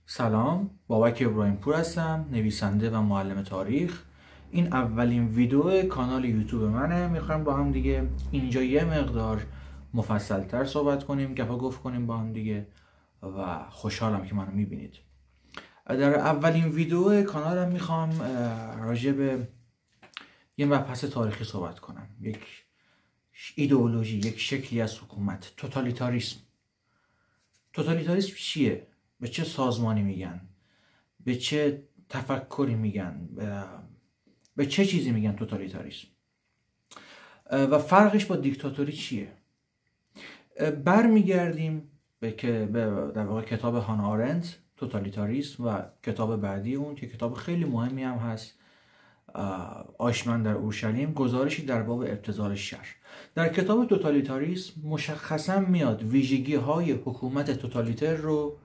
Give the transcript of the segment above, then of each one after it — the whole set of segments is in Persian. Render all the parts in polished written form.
سلام، بابک ابراهیم پور هستم، نویسنده و معلم تاریخ. این اولین ویدیو کانال یوتیوب منه. میخوایم با هم دیگه اینجا یه مقدار مفصلتر صحبت کنیم، گپا گفت کنیم با هم دیگه و خوشحالم که منو میبینید. در اولین ویدیو کانالم میخوام راجع به یه مبحث تاریخی صحبت کنم. یک ایدئولوژی، یک شکلی از حکومت، توتالیتاریسم. توتالیتاریسم چیه؟ به چه سازمانی میگن؟ به چه تفکری میگن؟ به چه چیزی میگن توتالیتاریسم؟ و فرقش با دیکتاتوری چیه؟ برمیگردیم به در واقع کتاب هانا آرنت، توتالیتاریسم، و کتاب بعدی اون که کتاب خیلی مهمی هم هست، آیشمن در اورشلیم، گزارشی در باب ابتذال شر. در کتاب توتالیتاریسم مشخصا میاد ویژگی های حکومت توتالیتر رو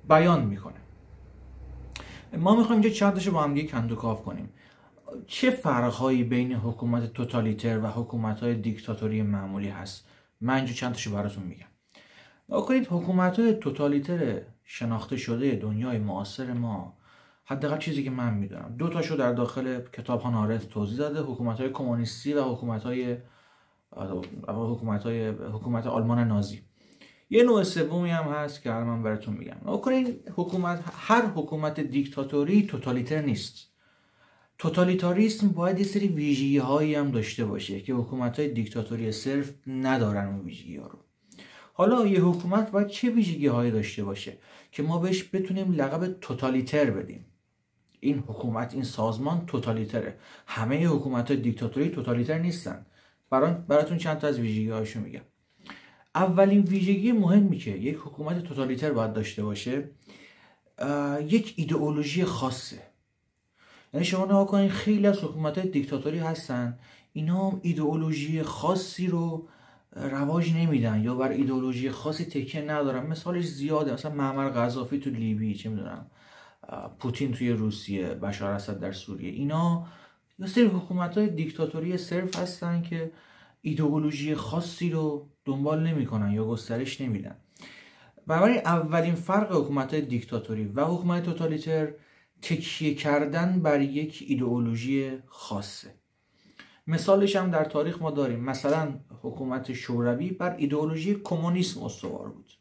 بیان میکنه. ما میخوایم اینجا چند تاشو با هم دیگه کندوکاو کنیم. چه فرقهایی بین حکومت توتالیتر و حکومت‌های دیکتاتوری معمولی هست؟ من اینجا چند تاشو براتون میگم. نکنید حکومت‌های توتالیتر شناخته شده دنیای معاصر ما، حداقل چیزی که من میدونم، دو تاشو در داخل کتاب هانا آرنت توضیح داده: حکومت‌های کمونیستی و حکومت آلمان نازی. یه نوع سومی هم هست که الان من براتون میگم. نکنید هر حکومت دیکتاتوری توتالیتر نیست. توتالیتاریسم باید یه سری ویژگی هایی هم داشته باشه که حکومت های دیکتاتوری صرف ندارن اون ویژگی ها رو. حالا یه حکومت باید چه ویژگی هایی داشته باشه که ما بهش بتونیم لقب توتالیتر بدیم؟ این حکومت، این سازمان توتالیتره. همه حکومت های دیکتاتوری توتالیتر نیستن. براتون چند تا از ویژگی هاشو میگم. اولین ویژگی مهمی که یک حکومت توتالیتر باید داشته باشه، یک ایدئولوژی خاصه. یعنی شما نگاه کنید خیلی از حکومت‌های دیکتاتوری هستن، اینا هم ایدئولوژی خاصی رو رواج نمیدن یا بر ایدئولوژی خاصی تکیه ندارن. مثالش زیاده، مثلا معمر قذافی تو لیبی، چه میدونم پوتین توی روسیه، بشار اسد در سوریه. اینا یه سری حکومت‌های دیکتاتوری صرف هستن که ایدئولوژی خاصی رو دنبال نمی‌کنن یا گسترش نمیدن. برای اولین فرق حکومت‌های دیکتاتوری و حکومت توتالیتر تکیه کردن بر یک ایدئولوژی خاصه. مثالش هم در تاریخ ما داریم. مثلا حکومت شوروی بر ایدئولوژی کمونیسم استوار بود.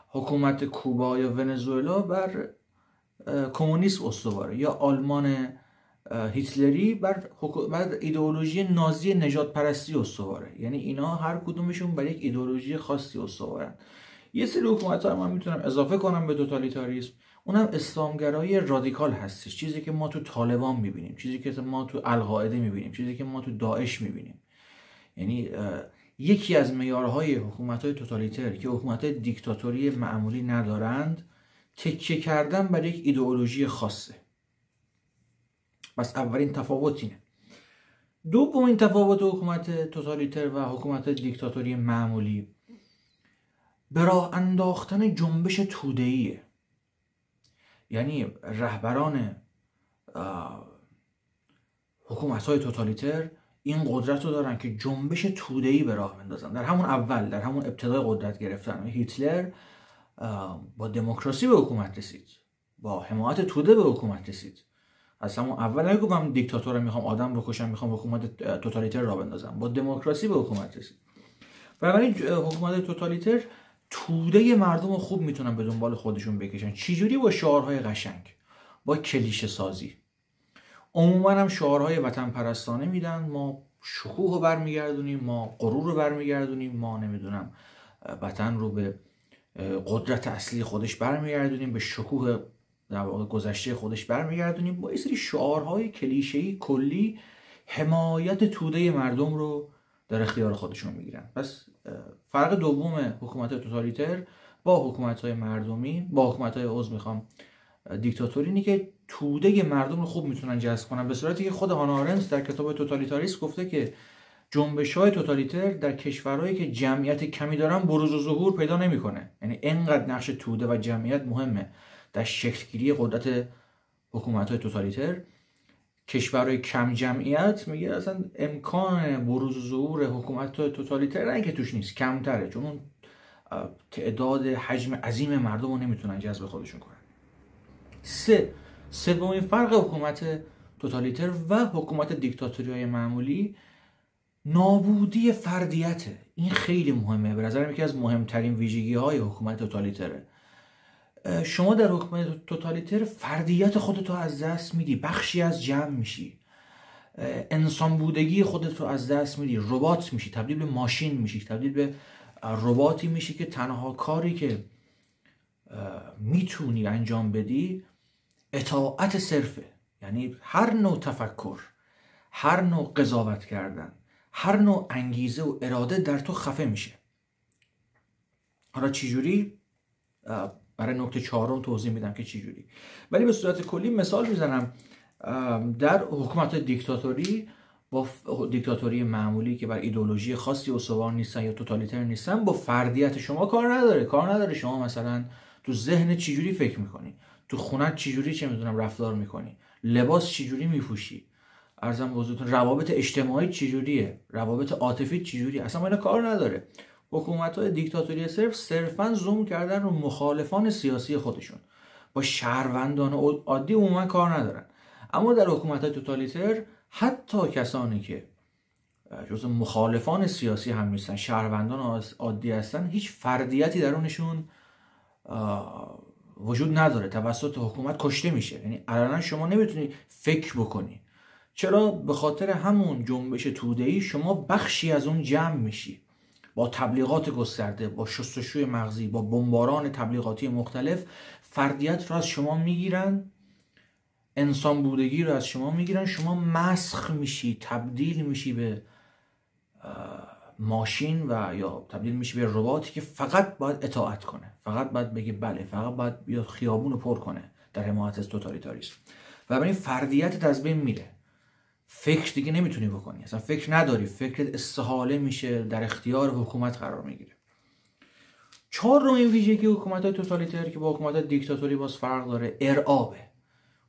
حکومت کوبا یا ونزوئلا بر کمونیسم استواره. یا آلمان هیتلری بر ایدئولوژی نازی نژاد پرستی استواره. یعنی اینا هر کدومشون بر یک ایدئولوژی خاصی استوارن. یه سری حکومت‌ها رو من میتونم اضافه کنم به توتالیتاریسم، اونم اسلامگرایی رادیکال هستش. چیزی که ما تو طالبان میبینیم، چیزی که ما تو القاعده میبینیم، چیزی که ما تو داعش میبینیم. یعنی یکی از معیارهای حکومت‌های توتالیتر که حکومت‌های دیکتاتوری معمولی ندارند، تکیه کردن بر یک ایدئولوژی خاصه. بس اولین تفاوت اینه. دومین تفاوت حکومت توتالیتر و حکومت دیکتاتوری معمولی، به راه انداختن جنبش توده‌ایه. یعنی رهبران حکومت‌های توتالیتر این قدرت رو دارن که جنبش توده‌ای به راه بندازن. در همون ابتدای قدرت گرفتن هیتلر با دموکراسی به حکومت رسید، با حمایت توده به حکومت رسید. از همون اول نگفتم دیکتاتور میخوام آدم بکشم، میخوام حکومت توتالیتر را بندازم، با دموکراسی به حکومت رسید. بنابراین حکومت توتالیتر توده مردم رو خوب میتونن به دنبال خودشون بکشن. چجوری؟ با شعارهای قشنگ، با کلیشه سازی. عموما هم شعارهای وطن پرستانه میدن: ما شکوه رو برمیگردونیم، ما غرور رو برمیگردونیم، ما نمیدونم وطن رو به قدرت اصلی خودش برمیگردونیم، به شکوه در واقع گذشته خودش برمیگردونیم. با یه سری شعارهای کلیشه‌ای کلی حمایت توده مردم رو در اختیار خودشون میگیرن. پس فرق دوم حکومت توتالیتر با حکومت‌های مردمی، با حکومت‌های دیکتاتوری اینه که توده مردم رو خوب میتونن جذب کنن، به صورتی که خود هانا آرنت در کتاب توتالیتاریسم گفته که جنبش‌های توتالیتر در کشورهایی که جمعیت کمی دارن بروز و ظهور پیدا نمی‌کنه. یعنی اینقدر نقش توده و جمعیت مهمه در شکل‌گیری قدرت حکومت‌های توتالیتر. کشورهای کم جمعیت میگه اصلا امکان بروز و ظهور حکومت توتالیتر نه که توش نیست، کمتره، چون اون تعداد حجم عظیم مردم رو نمیتونن جذب خودشون کنن. سومین فرق حکومت توتالیتر و حکومت دیکتاتوری های معمولی نابودی فردیته. این خیلی مهمه، به نظرم یکی از مهمترین ویژگی های حکومت توتالیتره. شما در حکومت توتالیتر فردیت خودتو از دست میدی، بخشی از جمع میشی، انسان بودگی خودت رو از دست میدی، ربات میشی، تبدیل به ماشین میشی، تبدیل به رباتی میشی که تنها کاری که میتونی انجام بدی اطاعت صرفه. یعنی هر نوع تفکر، هر نوع قضاوت کردن، هر نوع انگیزه و اراده در تو خفه میشه. حالا چجوری؟ برای نکته 4 توضیح میدم که چجوری، ولی به صورت کلی مثال میزنم. در حکومت دیکتاتوری با دیکتاتوری معمولی که بر ایدئولوژی خاصی استوار نیستن یا توتالیتر نیستن، با فردیت شما کار نداره. شما مثلا تو ذهن چجوری فکر میکنی، تو خونت چجوری چه میدونم رفتار میکنی، لباس چجوری میپوشی، عرضم بزرگتون روابط اجتماعی چجوریه، روابط عاطفی چجوریه، اصلا اینا کار نداره. حکومت‌های دیکتاتوری صرفاً زوم کردن رو مخالفان سیاسی خودشون، با شهروندان عادی عموما کار ندارن. اما در حکومت‌های توتالیتر حتی کسانی که جزو مخالفان سیاسی هم نیستن، شهروندان عادی هستن، هیچ فردیتی درونشون وجود نداره، توسط حکومت کشته میشه. یعنی الان شما نمیتونی فکر بکنی. چرا؟ به خاطر همون جنبش توده‌ای شما بخشی از اون جمع میشی، با تبلیغات گسترده، با شستشوی مغزی، با بمباران تبلیغاتی مختلف فردیت رو از شما میگیرن، انسان بودگی رو از شما میگیرن، شما مسخ میشی، تبدیل میشی به ماشین و یا تبدیل میشی به رباتی که فقط باید اطاعت کنه، فقط باید بگه بله، فقط باید بیاد خیابون رو پر کنه در حمایت از توتالیتاریسم. و برای فردیتت از بین میره، فکر دیگه نمیتونی بکنی، اصلا فکر نداری، فکرت استحاله میشه، در اختیار حکومت قرار میگیره. 4 ویژگی حکومت‌های توتالیتر که با حکومت دیکتاتوری باز فرق داره، ارعابه،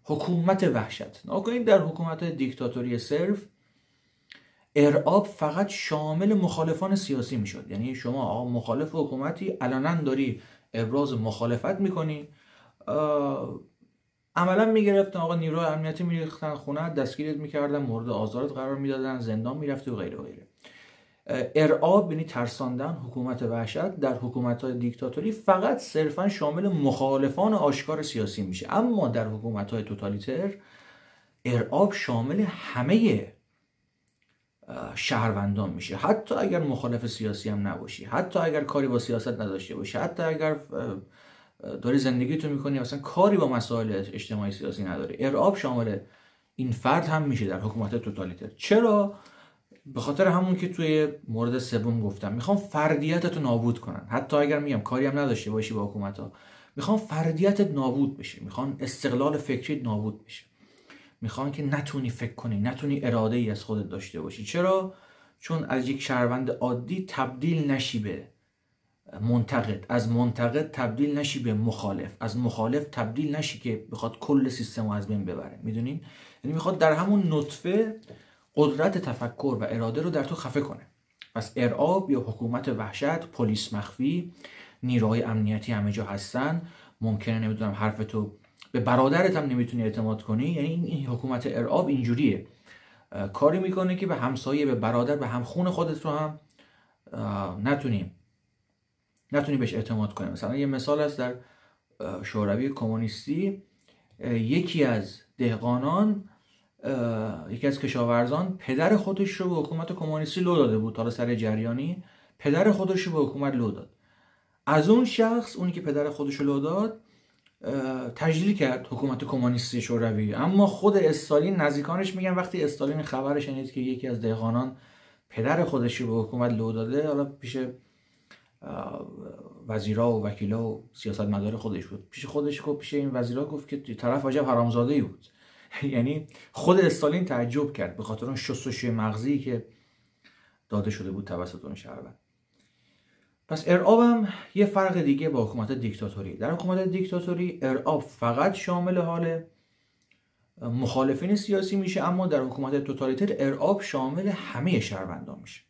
حکومت وحشت. نکنید در حکومت‌های دیکتاتوری صرف ارعاب فقط شامل مخالفان سیاسی میشد. یعنی شما مخالف حکومتی علنا داری ابراز مخالفت میکنی، عملا میگرفتن آقا نیروی امنیتی میریختن خونه، دستگیرت میکردن، مورد آزارت قرار میدادن، زندان میرفتی و غیره و غیره. ارعاب یعنی ترساندن، حکومت وحشت در حکومت‌های دیکتاتوری فقط صرفا شامل مخالفان آشکار سیاسی میشه. اما در حکومت‌های توتالیتر ارعاب شامل همه شهروندان میشه، حتی اگر مخالف سیاسی هم نباشی، حتی اگر کاری با سیاست نداشته باشی، حتی اگر داری زندگیتو میکنی مثلا کاری با مسائل اجتماعی سیاسی نداری، ارعاب شامل این فرد هم میشه در حکومت توتالیتر. چرا؟ به خاطر همون که توی مورد سوم گفتم، میخوام فردیتتو نابود کنن. حتی اگر میگم کاری هم نداشته باشی با حکومت‌ها، میخوام فردیتت نابود بشه، میخوان استقلال فکری نابود بشه، میخوان که نتونی فکر کنی، نتونی اراده ای از خودت داشته باشی. چرا؟ چون از یک شهروند عادی تبدیل نشی به منتقد، از منتقد تبدیل نشی به مخالف، از مخالف تبدیل نشی که بخواد کل سیستم رو از بین ببره. میدونین؟ یعنی میخواد در همون نطفه قدرت تفکر و اراده رو در تو خفه کنه. پس ارعاب یا حکومت وحشت، پلیس مخفی، نیروهای امنیتی همه جا هستن، ممکنه نمیدونم حرفتو به برادرت هم نمیتونی اعتماد کنی. یعنی این حکومت ارعاب اینجوریه، کاری میکنه که به همسایه، به برادر، به همخون خودت رو هم نتونی بهش اعتماد کنی. مثلا یه مثال هست، در شوروی کمونیستی یکی از دهقانان، یکی از کشاورزان پدر خودش رو به حکومت کمونیستی لو داده بود. حالا سر جریانی پدر خودش رو به حکومت لو داد. از اون شخص، اونی که پدر خودش رو لو داد، تجلیل کرد حکومت کمونیستی شوروی. اما خود استالین، نزدیکانش میگن وقتی استالین خبر شنید که یکی از دهقانان پدر خودش رو به حکومت لو داده، حالا پیش وزیرا و وکیلا و سیاستمدار خودش بود، پیش خودش گفت، پیش این وزیرا گفت که طرف عجب حرامزاده‌ای بود. یعنی خود استالین تعجب کرد به خاطر اون شستشوی مغزی که داده شده بود توسط اون شهروند. پس ارعاب هم یه فرق دیگه با حکومت دیکتاتوری. در حکومت دیکتاتوری ارعاب فقط شامل حال مخالفین سیاسی میشه، اما در حکومت توتالیتر ارعاب شامل همه شهروندان میشه.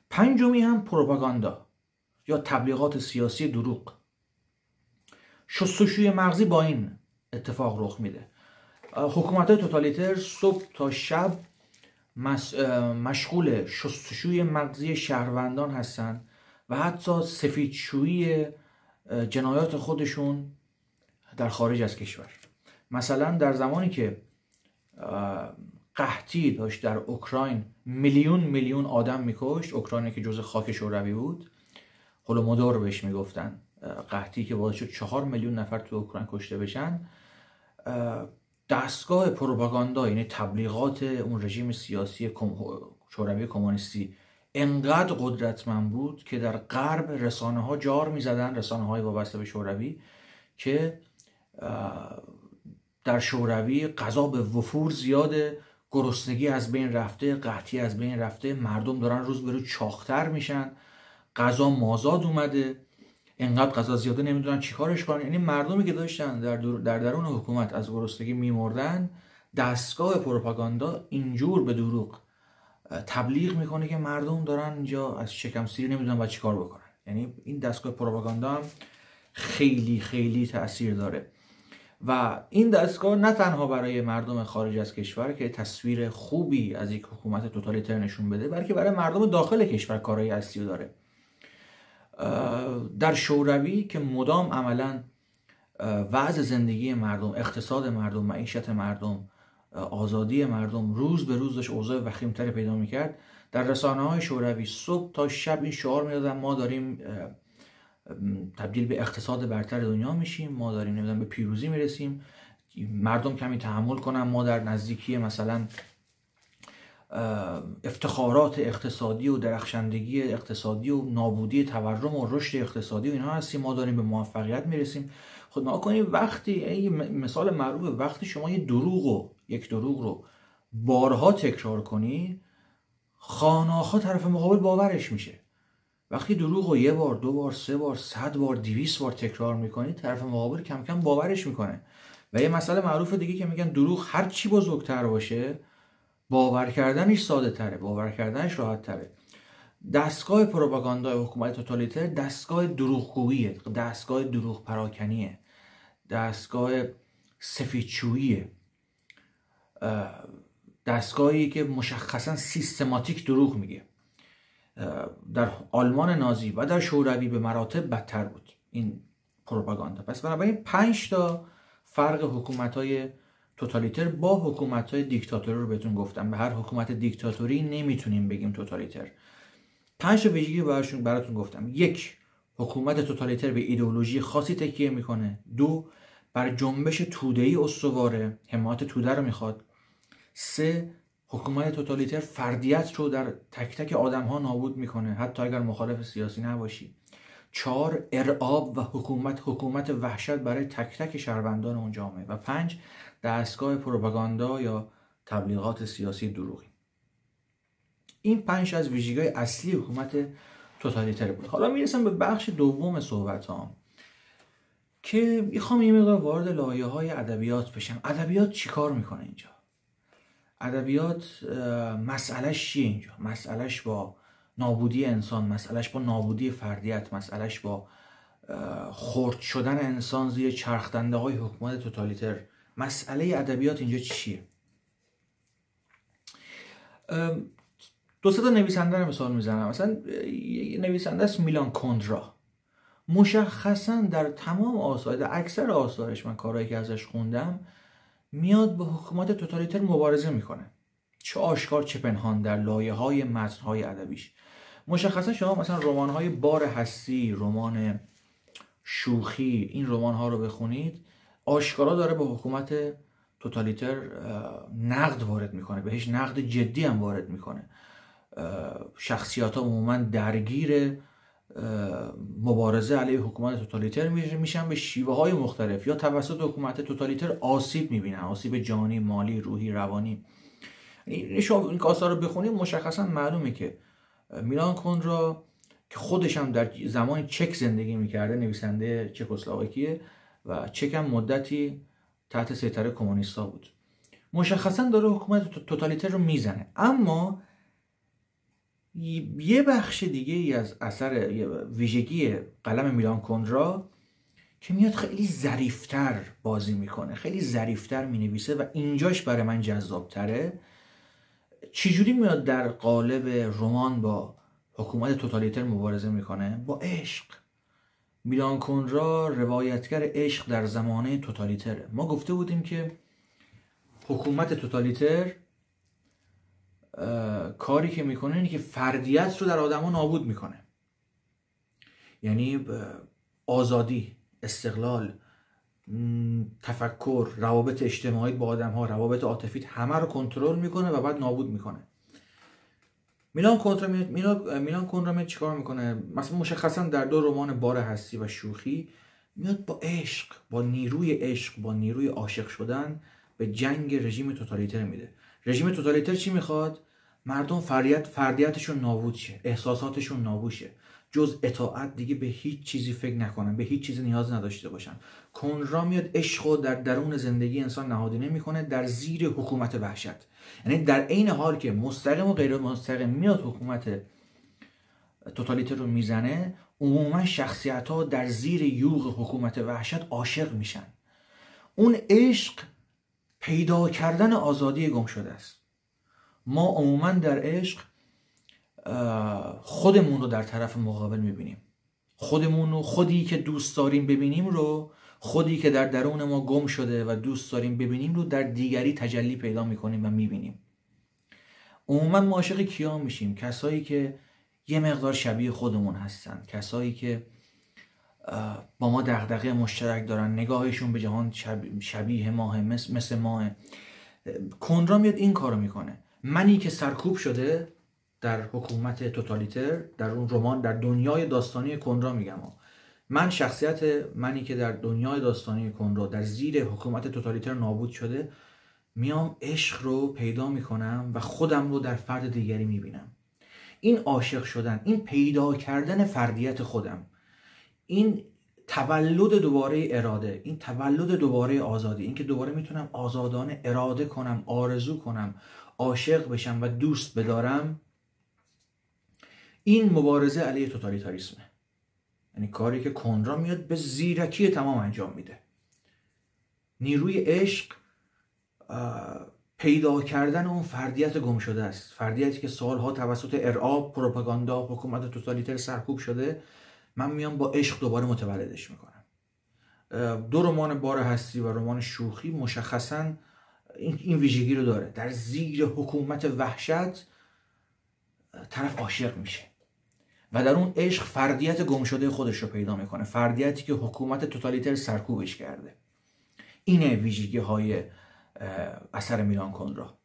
5 هم پروپاگاندا یا تبلیغات سیاسی دروغ. شستشوی مغزی با این اتفاق رخ میده. حکومت‌های توتالیتر صبح تا شب مشغول شستشوی مغزی شهروندان هستن و حتی سفیدشویی جنایات خودشون در خارج از کشور. مثلا در زمانی که قحطی داشت در اوکراین میلیون آدم میکشت، اوکراینی که جزء خاک شوروی بود، هولومودور بهش میگفتن، قحطی که باعث شد 4 میلیون نفر تو اوکراین کشته بشن، دستگاه پروپاگاندا یعنی تبلیغات اون رژیم سیاسی شوروی کمونیستی انقدر قدرتمند بود که در غرب رسانه ها جار میزدن، رسانه های وابسته به شوروی، که در شوروی غذا به وفور زیاده، گرسنگی از بین رفته، قحطی از بین رفته، مردم دارن روز به روز چاق‌تر میشن، غذا مازاد اومده، انقدر غذا زیاده نمیدونن چیکارش کنن. یعنی مردمی که داشتن در درون حکومت از گرسنگی میمردن، دستگاه پروپاگاندا اینجور به دروغ تبلیغ میکنه که مردم دارن اینجا از شکم سیری نمیدونن باید چیکار بکنن. یعنی این دستگاه پروپاگاندا هم خیلی تأثیر داره و این دستگاه نه تنها برای مردم خارج از کشور که تصویر خوبی از یک حکومت توتالیتر نشون بده، بلکه برای مردم داخل کشور کارهای اصلی داره. در شوروی که مدام عملا وضع زندگی مردم، اقتصاد مردم، معیشت مردم، آزادی مردم روز به روز داشت اوضاع وخیم‌تری پیدا میکرد، در رسانه‌های شوروی صبح تا شب این شعار میدادن ما داریم تبدیل به اقتصاد برتر دنیا میشیم، ما داریم نمیدونم به پیروزی میرسیم، مردم کمی تحمل کنن، ما در نزدیکی مثلا افتخارات اقتصادی و درخشندگی اقتصادی و نابودی تورم و رشد اقتصادی و اینها هستیم، ما داریم به موفقیت میرسیم. خود ما کنیم وقتی مثال معروفه، وقتی شما یک دروغ رو بارها تکرار کنی، خانه‌ها طرف مقابل باورش میشه. وقتی دروغ رو 1 بار، 2 بار، 3 بار، 100 بار، 200 بار تکرار میکنی، طرف مقابل کم کم باورش میکنه. و یه مسئله معروف دیگه که میگن دروغ هر چی بزرگتر باشه باور کردنش ساده تره، باور کردنش راحت تره. دستگاه پروپاگاندای حکومت توتالیتر دستگاه دروغگوییه، دستگاه دروغ پراکنیه، دستگاه سفیدشوییه، دستگاهی که مشخصا سیستماتیک دروغ میگه. در آلمان نازی و در شوروی به مراتب بدتر بود این پروپاگاندا. پس بنابراین 5 تا فرق حکومت‌های توتالیتر با حکومت‌های دیکتاتوری رو بهتون گفتم. به هر حکومت دیکتاتوری نمیتونیم بگیم توتالیتر. 5 تا ویژگی براتون گفتم. 1. حکومت توتالیتر به ایدئولوژی خاصی تکیه میکنه. 2. بر جنبش توده‌ای استواره، حمایت توده رو میخواد. 3. حکومت توتالیتر فردیت رو در تک تک آدم‌ها نابود میکنه، حتی اگر مخالف سیاسی نباشی. 4. ارعاب و حکومت وحشت برای تک تک شهروندان اون جامعه. و 5. دستگاه پروپاگاندا یا تبلیغات سیاسی دروغی. این 5 از ویژگی‌های اصلی حکومت توتالیتر بود. حالا میرسم به بخش دوم صحبتام که میخوام یه مقدار وارد لایه‌های ادبیات بشم. ادبیات چیکار میکنه اینجا؟ ادبیات مسئلهش چیه اینجا؟ مسئلهش با نابودی انسان، مسئلهش با نابودی فردیت، مسئلهش با خرد شدن انسان زیر چرخدنده های حکومت توتالیتر. مسئله ادبیات اینجا چیه؟ 2 تا نویسنده رو مثال میزنم. مثلا نویسنده است میلان کندرا. مشخصا در تمام آثار، در اکثر آثارش، من کارهایی که ازش خوندم، میاد با حکومت توتالیتر مبارزه میکنه، چه آشکار چه پنهان، در لایه‌های متن‌های ادبیش. مشخصا شما مثلا رمان‌های بار هستی، رمان شوخی، این رمان‌ها رو بخونید، آشکارا داره به حکومت توتالیتر نقد وارد میکنه، بهش نقد جدی هم وارد میکنه. شخصیت‌ها عموما درگیر مبارزه علیه حکومت توتالیتر میشن به شیوه‌های مختلف، یا توسط حکومت توتالیتر آسیب میبینن، آسیب جانی، مالی، روحی، روانی. شما این آثار رو بخونید مشخصا معلومه که میلان کندرا که خودش هم در زمان چک زندگی میکرده، نویسنده چکسلواکیه و چک هم مدتی تحت سیطره کمونیستا بود، مشخصا داره حکومت توتالیتر رو میزنه. اما یه بخش دیگه ای از اثر ویژگی قلم میلان کندرا که میاد خیلی ظریفتر بازی میکنه، خیلی ظریفتر مینویسه و اینجاش برای من جذابتره. چجوری میاد در قالب رمان با حکومت توتالیتر مبارزه میکنه؟ با عشق. میلان کندرا روایتگر عشق در زمانه توتالیتره. ما گفته بودیم که حکومت توتالیتر کاری که میکنه اینه که فردیت رو در آدما نابود میکنه، یعنی آزادی، استقلال، تفکر، روابط اجتماعی با آدم ها، روابط عاطفی، همه رو کنترل میکنه و بعد نابود میکنه. میلان کندرا میاد چیکار میکنه؟ مثلا مشخصا در 2 رمان بار هستی و شوخی میاد با عشق، با نیروی عشق، با نیروی عاشق شدن به جنگ رژیم توتالیتر میده. رژیم توتالیتر چی میخواد؟ مردم فردیتشون نابود شه، احساساتشون نابود شه، جز اطاعت دیگه به هیچ چیزی فکر نکنن، به هیچ چیزی نیاز نداشته باشن. کندرا میاد عشقو در درون زندگی انسان نهادینه میکنه در زیر حکومت وحشت. یعنی در عین حال که مستقیم و غیر مستقیم میاد حکومت توتالیتر رو میزنه، عموما شخصیت‌ها در زیر یوغ حکومت وحشت عاشق میشن. اون عشق پیدا کردن آزادی گم شده است. ما عموما در عشق خودمون رو در طرف مقابل میبینیم، خودمون رو، خودی که دوست داریم ببینیم رو، خودی که در درون ما گم شده و دوست داریم ببینیم رو در دیگری تجلی پیدا میکنیم و میبینیم. عموما ما عاشق کیا میشیم؟ کسایی که یه مقدار شبیه خودمون هستن، کسایی که با ما دغدغه مشترک دارن، نگاهشون به جهان شبیه ماه، مثل ماه. کندرا میاد این کارو میکنه. منی که سرکوب شده در حکومت توتالیتر، در اون رمان، در دنیای داستانی کندرا میگم، من شخصیت منی که در دنیای داستانی کندرا در زیر حکومت توتالیتر نابود شده، میام عشق رو پیدا میکنم و خودم رو در فرد دیگری میبینم. این عاشق شدن، این پیدا کردن فردیت خودم، این تولد دوباره اراده، این تولد دوباره آزادی، این که دوباره میتونم آزادانه اراده کنم، آرزو کنم، عاشق بشم و دوست بدارم، این مبارزه علیه توتالیتاریسمه. یعنی کاری که کندرا میاد به زیرکی تمام انجام میده. نیروی عشق پیدا کردن اون فردیت گم شده است، فردیتی که سالها توسط ارعاب، پروپاگاندا، حکومت توتالیتر سرکوب شده. من میام با عشق دوباره متولدش میکنم. 2 رمان بار هستی و رمان شوخی مشخصا این ویژگی رو داره. در زیر حکومت وحشت طرف عاشق میشه و در اون عشق فردیت گم شده خودش رو پیدا میکنه، فردیتی که حکومت توتالیتر سرکوبش کرده. اینه ویژگی های اثر میلان کندرا.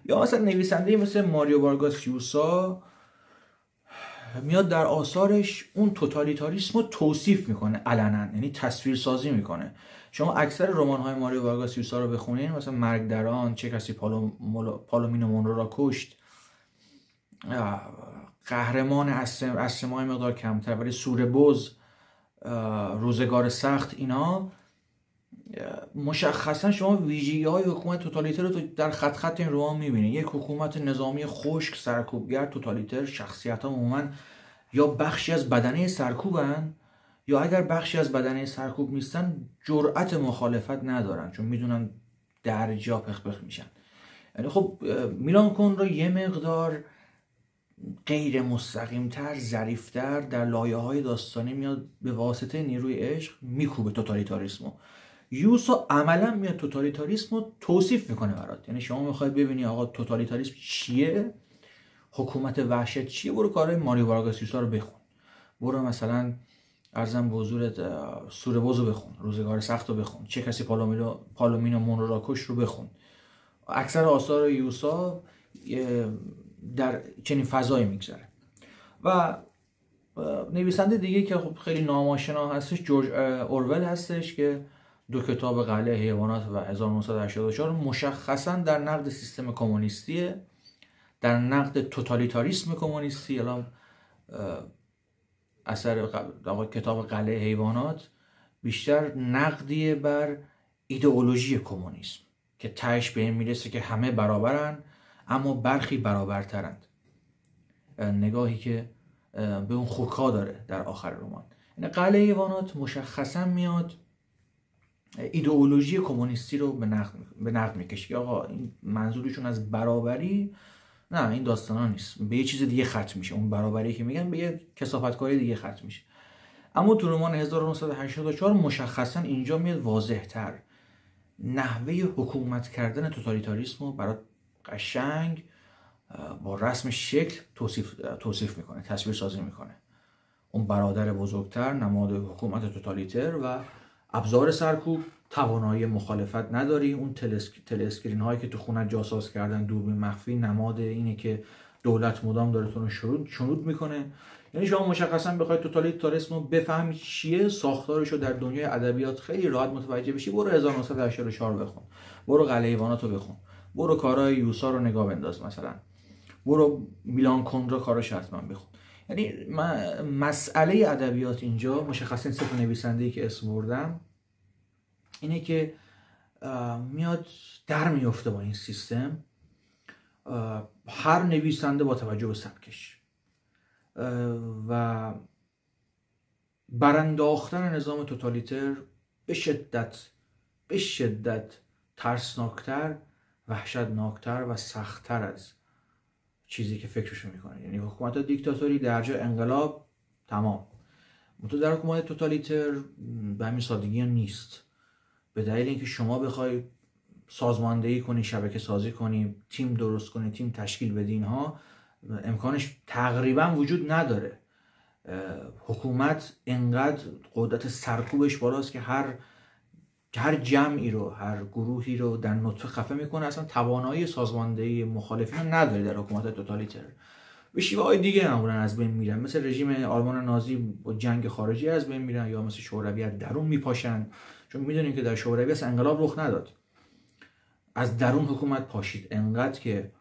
یا مثلا نویسنده مثل ماریو وارگاس یوسا میاد در آثارش اون توتالیتاریسم رو توصیف میکنه علنا، یعنی تصویر سازی میکنه. شما اکثر رمان‌های ماریو وارگاس یوسا رو بخونین، مثلا مرگ در آن، چه کسی پالومینو مونرو را کشت، قهرمان اسلمای مقدار کمتر ولی سوربز، روزگار سخت، اینا مشخصا شما ویژگی‌های حکومت توتالیتر رو در خط این رمان می‌بینید. یک حکومت نظامی خشک، سرکوبگر، توتالیتر. شخصیت‌ها عموماً یا بخشی از بدنه سرکوبن، یا اگر بخشی از بدنه سرکوب نیستن جرأت مخالفت ندارن، چون میدونن در جا پخ میشن. یعنی خب میلان کندرا یه مقدار غیر مستقیم‌تر، ظریف‌تر در لایه‌های داستانی میاد به واسطه نیروی عشق میکوبه توتالیتاریسمو. یوسا عملا میاد توتالیتاریسم رو توصیف میکنه برات. یعنی شما میخواید ببینی آقا توتالیتاریسم چیه، حکومت وحشت چیه، برو کارهای ماریو وارگاس یوسا رو بخون. برو مثلا ارزم به حضورت سوربوز رو بخون، روزگار سخت رو بخون، چه کسی پالومینو مونرو را کشت رو بخون. اکثر آثار یوسا در چنین فضایی میگذره. و نویسنده دیگه که خب خیلی ناماشنا هستش جورج اورول هستش که 2 کتاب قلعه حیوانات و 1984 مشخصا در نقد سیستم کمونیستیه، در نقد توتالیتاریسم کمونیستی. الان اثر کتاب قلعه حیوانات بیشتر نقدیه بر ایدئولوژی کمونیسم که تهش به این میرسه که همه برابرن اما برخی برابرترند. نگاهی که به اون خوکا داره در آخر رمان. این قلعه ایوانات مشخصا میاد ایدئولوژی کمونیستی رو به نقد میکشه. آقا این منظورشون از برابری، نه این داستانا نیست، به یه چیز دیگه ختم میشه. اون برابری که میگن به یه کثافتکاری دیگه ختم میشه. اما تو رمان 1984 مشخصا اینجا میاد واضح تر نحوه حکومت کردن توتالیتاریسم رو برای قشنگ با رسم شکل توصیف میکنه، تصویر سازی میکنه. اون برادر بزرگتر، نماد حکومت توتالیتر و ابزار سرکوب، توانایی مخالفت نداری. اون تلسکرین هایی که تو خونه جاساز کردن، دوربین مخفی، نماد اینه که دولت مدام داره تو رو شنود میکنه. یعنی شما مشخصا بخواید توتالیتاریسم رو بفهمی چیه، ساختارش رو در دنیای ادبیات خیلی راحت متوجه بشی، برو 1984 بخون، برو قلعه ایوانات رو بخون، برو کارهای یوسا رو نگاه بنداز، مثلا برو میلان کندرا کاراش حتما بخون. یعنی مسئله ادبیات اینجا مشخصا سه تا نویسنده‌ای که اسم بردم اینه که میاد در میفته با این سیستم، هر نویسنده با توجه به سبکش و برانداختن نظام توتالیتر به شدت ترسناکتر، وحشتناکتر و سختتر از چیزی که فکرشو میکنه. یعنی حکومت دیکتاتوری در جای انقلاب تمام، منتها در حکومت توتالیتر به همین سادگی نیست. به دلیل اینکه شما بخوای سازماندهی کنی، شبکه سازی کنی، تیم درست کنی، تیم تشکیل بدی، اینها امکانش تقریبا وجود نداره. حکومت انقدر قدرت سرکوبش بالاست که هر جمعی رو، هر گروهی رو در نطفه خفه میکنه. اصلا توانایی سازماندهی مخالفین رو نداره در حکومت توتالیتر. به شیوه‌های دیگه معمولا از بین میرن، مثل رژیم آلمان نازی با جنگ خارجی از بین میرن، یا مثل شوروی از درون میپاشن. چون میدونیم که در شوروی اصلا انقلاب رخ نداد، از درون حکومت پاشید، انقدر که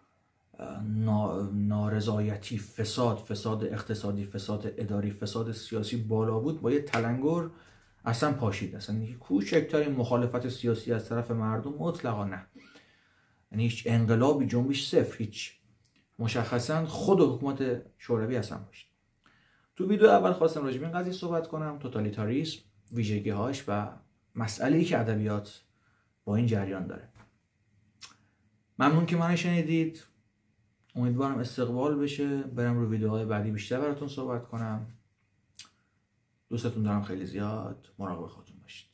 نارضایتی، فساد اقتصادی، فساد اداری، فساد سیاسی بالا بود، با یه تلنگر اصلا پاشید. اصلا کوچکترین مخالفت سیاسی از طرف مردم مطلقا نه، یعنی هیچ انقلابی، جنبش صفر، هیچ. مشخصا خود حکومت شوروی اصلا پاشید. تو ویدیو اول خواستم راجع به این قضیه صحبت کنم، توتالیتاریسم، ویژگی‌هاش و مسئله‌ای که ادبیات با این جریان داره. ممنون که منو شنیدید. امیدوارم استقبال بشه، برم رو ویدیوهای بعدی بیشتر براتون صحبت کنم. دوستتون دارم خیلی زیاد. مراقب خودتون باشید.